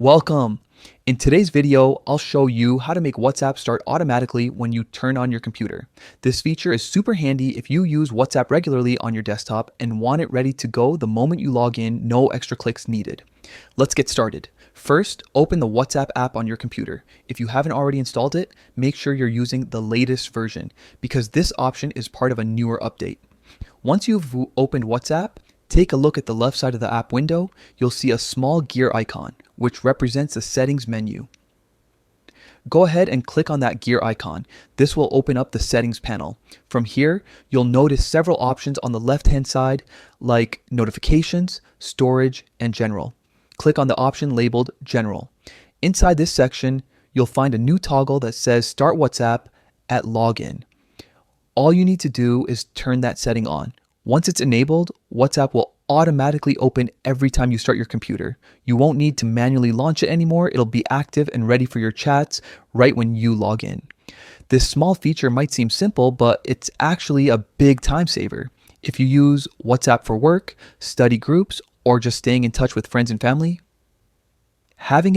Welcome! In today's video, I'll show you how to make WhatsApp start automatically when you turn on your computer. This feature is super handy if you use WhatsApp regularly on your desktop and want it ready to go the moment you log in, no extra clicks needed. Let's get started. First, open the WhatsApp app on your computer. If you haven't already installed it, make sure you're using the latest version because this option is part of a newer update. Once you've opened WhatsApp, take a look at the left side of the app window. You'll see a small gear icon, which represents the settings menu. Go ahead and click on that gear icon. This will open up the settings panel. From here, you'll notice several options on the left-hand side, like notifications, storage, and general. Click on the option labeled General. Inside this section, you'll find a new toggle that says Start WhatsApp at Login. All you need to do is turn that setting on. Once it's enabled, WhatsApp will automatically open every time you start your computer. You won't need to manually launch it anymore. It'll be active and ready for your chats right when you log in. This small feature might seem simple, but it's actually a big time saver. If you use WhatsApp for work, study groups, or just staying in touch with friends and family, having it